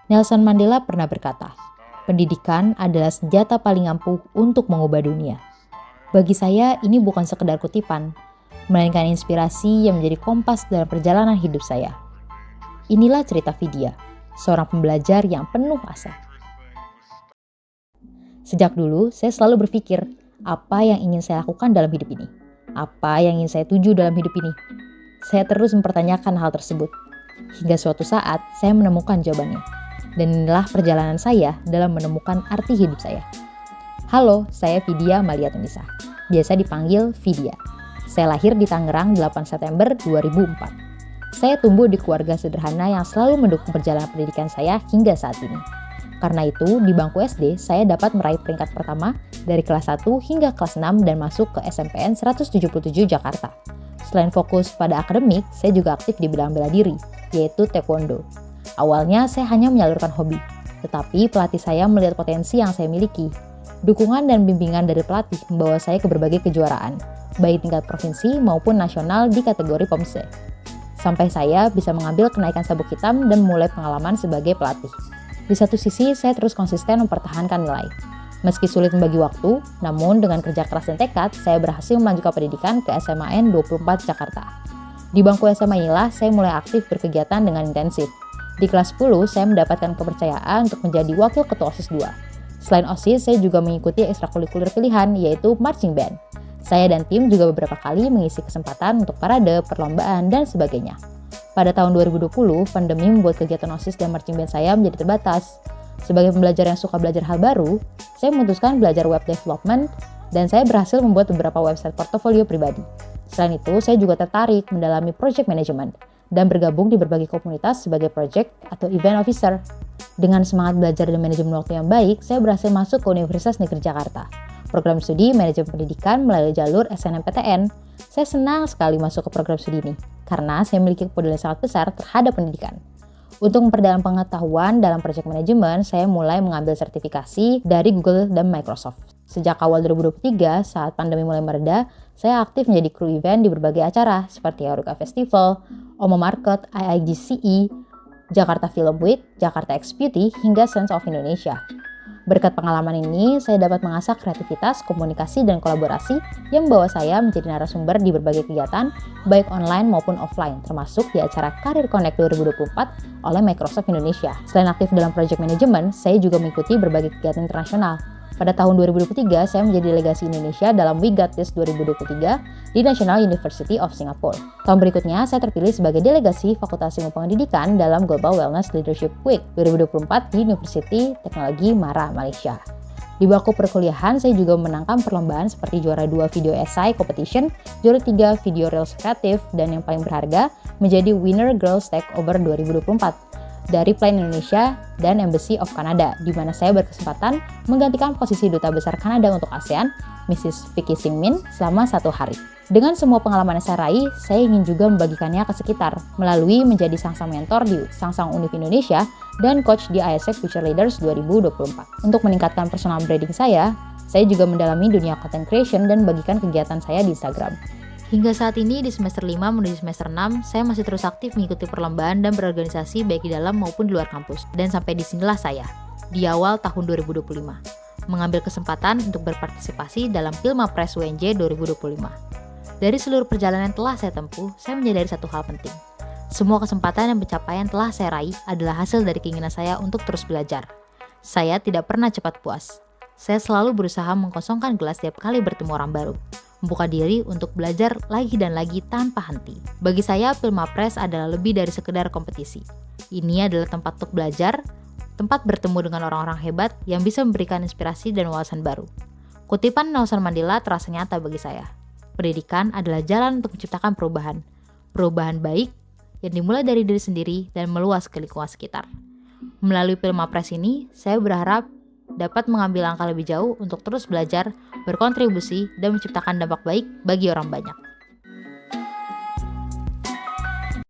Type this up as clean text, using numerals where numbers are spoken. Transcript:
Nelson Mandela pernah berkata, pendidikan adalah senjata paling ampuh untuk mengubah dunia. Bagi saya, ini bukan sekedar kutipan, melainkan inspirasi yang menjadi kompas dalam perjalanan hidup saya. Inilah cerita Vidya, seorang pembelajar yang penuh asa. Sejak dulu, saya selalu berpikir, apa yang ingin saya lakukan dalam hidup ini? Apa yang ingin saya tuju dalam hidup ini? Saya terus mempertanyakan hal tersebut. Hingga suatu saat, saya menemukan jawabannya. Dan inilah perjalanan saya dalam menemukan arti hidup saya. Halo, saya Vidya Maliatunisa. Biasa dipanggil Vidya. Saya lahir di Tangerang 8 September 2004. Saya tumbuh di keluarga sederhana yang selalu mendukung perjalanan pendidikan saya hingga saat ini. Karena itu, di bangku SD, saya dapat meraih peringkat pertama dari kelas 1 hingga kelas 6 dan masuk ke SMPN 177 Jakarta. Selain fokus pada akademik, saya juga aktif di bidang bela diri, yaitu taekwondo. Awalnya, saya hanya menyalurkan hobi, tetapi pelatih saya melihat potensi yang saya miliki. Dukungan dan bimbingan dari pelatih membawa saya ke berbagai kejuaraan, baik tingkat provinsi maupun nasional di kategori POMSE. Sampai saya bisa mengambil kenaikan sabuk hitam dan memulai pengalaman sebagai pelatih. Di satu sisi, saya terus konsisten mempertahankan nilai. Meski sulit membagi waktu, namun dengan kerja keras dan tekad, saya berhasil melanjutkan pendidikan ke SMAN 24 Jakarta. Di bangku SMA inilah, saya mulai aktif berkegiatan dengan intensif. Di kelas 10, saya mendapatkan kepercayaan untuk menjadi wakil ketua OSIS 2. Selain OSIS, saya juga mengikuti ekstrakurikuler pilihan, yaitu marching band. Saya dan tim juga beberapa kali mengisi kesempatan untuk parade, perlombaan, dan sebagainya. Pada tahun 2020, pandemi membuat kegiatan OSIS dan marching band saya menjadi terbatas. Sebagai pembelajar yang suka belajar hal baru, saya memutuskan belajar web development dan saya berhasil membuat beberapa website portofolio pribadi. Selain itu, saya juga tertarik mendalami project management dan bergabung di berbagai komunitas sebagai project atau event officer. Dengan semangat belajar dan manajemen waktu yang baik, saya berhasil masuk ke Universitas Negeri Jakarta. Program studi manajemen pendidikan melalui jalur SNMPTN. Saya senang sekali masuk ke program studi ini, karena saya memiliki kepedulian sangat besar terhadap pendidikan. Untuk memperdalam pengetahuan dalam project management, saya mulai mengambil sertifikasi dari Google dan Microsoft. Sejak awal 2023, saat pandemi mulai mereda, saya aktif menjadi kru event di berbagai acara seperti Haruka Festival, Omo Market, IIGCE, Jakarta Film Week, Jakarta X Beauty, hingga Sense of Indonesia. Berkat pengalaman ini, saya dapat mengasah kreativitas, komunikasi, dan kolaborasi yang membawa saya menjadi narasumber di berbagai kegiatan, baik online maupun offline, termasuk di acara Career Connect 2024 oleh Microsoft Indonesia. Selain aktif dalam project management, saya juga mengikuti berbagai kegiatan internasional. Pada tahun 2023, saya menjadi delegasi Indonesia dalam We Got This 2023 di National University of Singapore. Tahun berikutnya, saya terpilih sebagai delegasi Fakultas Ilmu Pendidikan dalam Global Wellness Leadership Week 2024 di University Teknologi Mara, Malaysia. Di bangku perkuliahan, saya juga memenangkan perlombaan seperti juara 2 video essay competition, juara 3 video reels kreatif, dan yang paling berharga menjadi winner Girls Takeover 2024. Dari Plan Indonesia dan Embassy of Canada, di mana saya berkesempatan menggantikan posisi Duta Besar Kanada untuk ASEAN, Mrs. Vicky Singmin, selama 1 hari. Dengan semua pengalaman yang saya raih, saya ingin juga membagikannya ke sekitar, melalui menjadi sang-sang mentor di sang-sang Univ Indonesia dan coach di ISEC Future Leaders 2024. Untuk meningkatkan personal branding saya juga mendalami dunia content creation dan bagikan kegiatan saya di Instagram. Hingga saat ini di semester 5 menuju semester 6, saya masih terus aktif mengikuti perlombaan dan berorganisasi baik di dalam maupun di luar kampus. Dan sampai di sinilah saya, di awal tahun 2025, mengambil kesempatan untuk berpartisipasi dalam Pilmapres UNJ 2025. Dari seluruh perjalanan yang telah saya tempuh, saya menyadari satu hal penting. Semua kesempatan dan pencapaian telah saya raih adalah hasil dari keinginan saya untuk terus belajar. Saya tidak pernah cepat puas. Saya selalu berusaha mengkosongkan gelas setiap kali bertemu orang baru. Membuka diri untuk belajar lagi dan lagi tanpa henti. Bagi saya, Pilmapres adalah lebih dari sekedar kompetisi. Ini adalah tempat untuk belajar, tempat bertemu dengan orang-orang hebat yang bisa memberikan inspirasi dan wawasan baru. Kutipan Nelson Mandela terasa nyata bagi saya. Pendidikan adalah jalan untuk menciptakan perubahan. Perubahan baik yang dimulai dari diri sendiri dan meluas ke lingkungan sekitar. Melalui Pilmapres ini, saya berharap dapat mengambil langkah lebih jauh untuk terus belajar, berkontribusi, dan menciptakan dampak baik bagi orang banyak.